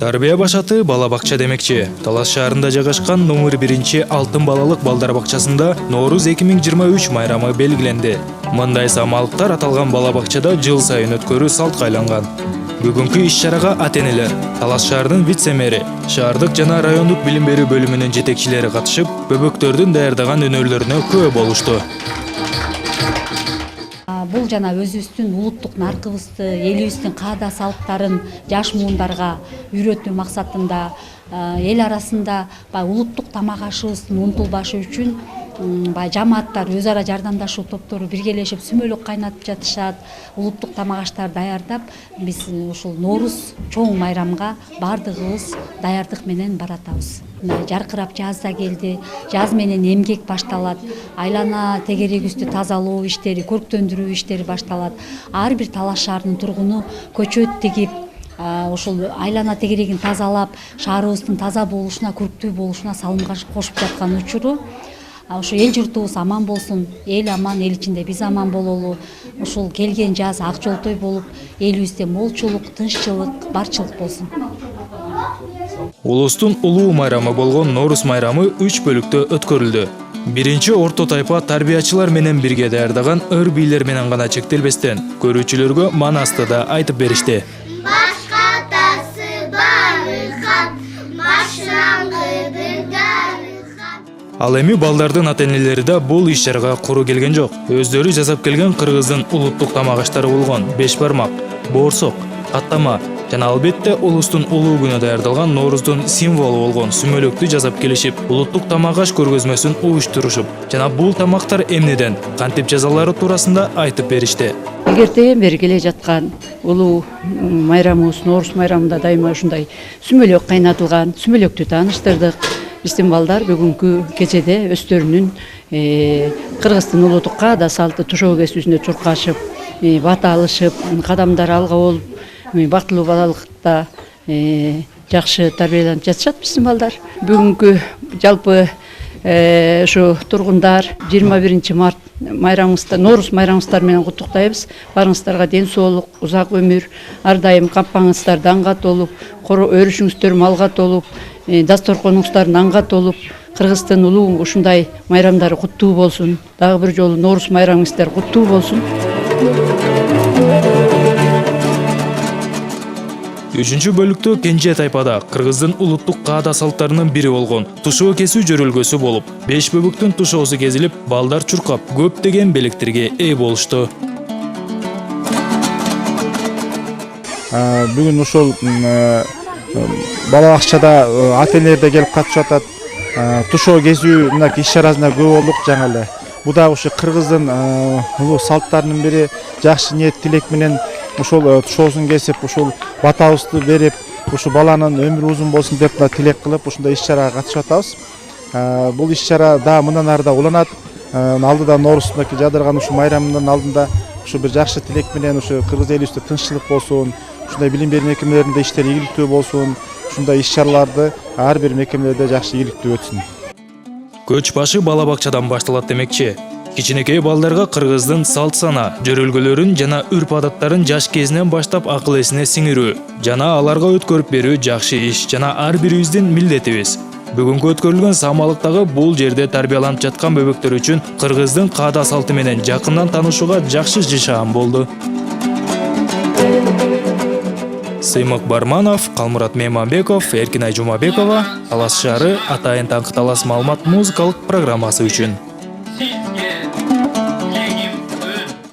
Тарбия башаты бала бакча демекчи. Талас шаарында жайгашкан номер 1 алтын балалык балдар бакчасында Ноорuz 2023 майрамы белгиленди. Мындай самалыктар аталган бала бакчада жыл сайын өткөрүү салтка айланган. Бүгүнкү иш-чарага ата-энелер, Талас шаарынын вице-мэри, шаардык жана райондук билим берүү бөлүмүнүн жетекчилери катышып, бөбөктөрдүн даярдаган өнөрлөрүнө күбө болушту. Бул жана өзүбүздүн улуттук наркыбызды, элибиздин каада салттарын жаш муундарга үйрөтүү максатында эл арасында улуттук тамак ашыбызды унутулбашы үчүн жамааттар, өз ара жардамдашуу топтору биргелешип сүмөлөк кайнатып жатышат, улуттук тамак аштар даярдап, биз ушул Ноорuz чоң майрамга бардыгыбыз даярдык менен баратабыз. Жаркырап жаз да келди, жаз менен эмгек башталат, айлана тегерегибизди тазалоо иштери, көрктөндүрүү иштери башталат. Ар бир Талас шаарынын тургуну көчөт тигип, ушул айлана тегерегин тазалап, шаарыбыздын таза болушуна, көрктүү болушуна салымга кошуп жаткан учуру. Ушул эл журтубуз аман болсун, эл аман, эл ичинде биз аман бололу. Ушул келген жаз ак жолтой болуп, элибизде молчулук, тынччылык, барчылык болсун. Улустун улуу майрамы болгон Ноорuz майрамы 3 бөлүктө өткөрүлдү. Биринчи орто тайпа тарбиячылар менен бирге даярдаган ыр бийлер менен гана чектелбестен, көрүүчүлөргө манасты да айтып беришти. Ал эми балдардын ата-энелери да бул иш-чарага куру келген жок. Өздөрү жасап келген кыргыздын улуттук тамак аштары болгон беш бармак, боорсок, каттама жана албетте улустун улуу күнү даярдалган Ноорuz'дун символу болгон сүмөлөктү жасап келишип, улуттук тамак аш көргөзмөсүн уюштурушуп, жана бул тамактар эмнеден, кантип жасалары туурасында айтып беришти. Эгертен бери келе жаткан улуу майрамыбыз Ноорuz майрамында дайыма ушундай сүмөлөк кайнатылган, сүмөлөктү тааныштырдык. Биздин балдар бүгүнкү кечеде өздөрүнүн кыргыздын улуттук каада салты тушоо кесүүсүнө чуркашып, бата алышып, кадамдар алга болуп, бактылуу балалыкта жакшы тарбияланып жатышат биздин балдар. Бүгүнкү жалпы ушу тургундар 21 март майрамыбызда, Ноорuz майрамыбыздар менен куттуктайбыз. Барыңыздарга ден соолук, узак өмүр, ар дайым каппаңыздар данга толуп, өрүшүңүздөр малга толуп, дасторконуңуздар нанга толуп, Кыргыздын улуу ушундай майрамдары куттуу болсун. Дагы бир жолу Ноорuz майрамыңыздар куттуу болсун. 3 бөлүктө кенже тайпада кыргыздын улуттук каада салттарынын бири болгон тушоо кесүү жөрөлгөсү болуп, 5 бөбөктүн тушоосу кезилип, балдар чуркап, көптөгөн белектерге ээ болушту. Бүгүн ушул бала бакчада ата-энелер да келип катышып атат. Тушоо кесүү мынакей иш-чарасына көп болдук жаңы эле. Бу да ушу кыргыздын улуу салттарынын бири, жакшы ниет тилек менен ушул тушоосун кесип, ушул батабызды берип, ушу баланын өмүрү узун болсун деп да тилек кылып, ушундай иш-чарага катышып атабыз. Бул иш-чара да мындан ары да уланат. Алдыда Ноорuz'дагы жадырган ушу майрамдын алдында ушу бир жакшы тилек менен ушу кыргыз элибизде тынччылык болсун, ушундай билим берүү мекемелеринде иштери ийгиликтүү болсун, ушундай иш-чараларды ар бир мекемелерде жакшы ийгиликтүү өтсүн. Көч башы бала бакчадан башталат демекчи. Кичинекей балдарга кыргыздын салт сана, жөрөлгөлөрүн жана үрп-адаттарын жаш кезинен баштап акыл эсине сиңирүү жана аларга өткөрүп берүү жакшы иш жана ар бирибиздин милдетибиз. Бүгүнкү өткөрүлгөн самалыктагы бул жерде тарбияланып жаткан бөбөктөр үчүн кыргыздын каада салты менен жакындан таанышууга жакшы жашаан болду. Сыймык Барманов, Калмурат Мейманбеков, Эркинай Жумабекова, Талас шаары Атайын Таңкы Талас маалымат музыкалык программасы үчүн.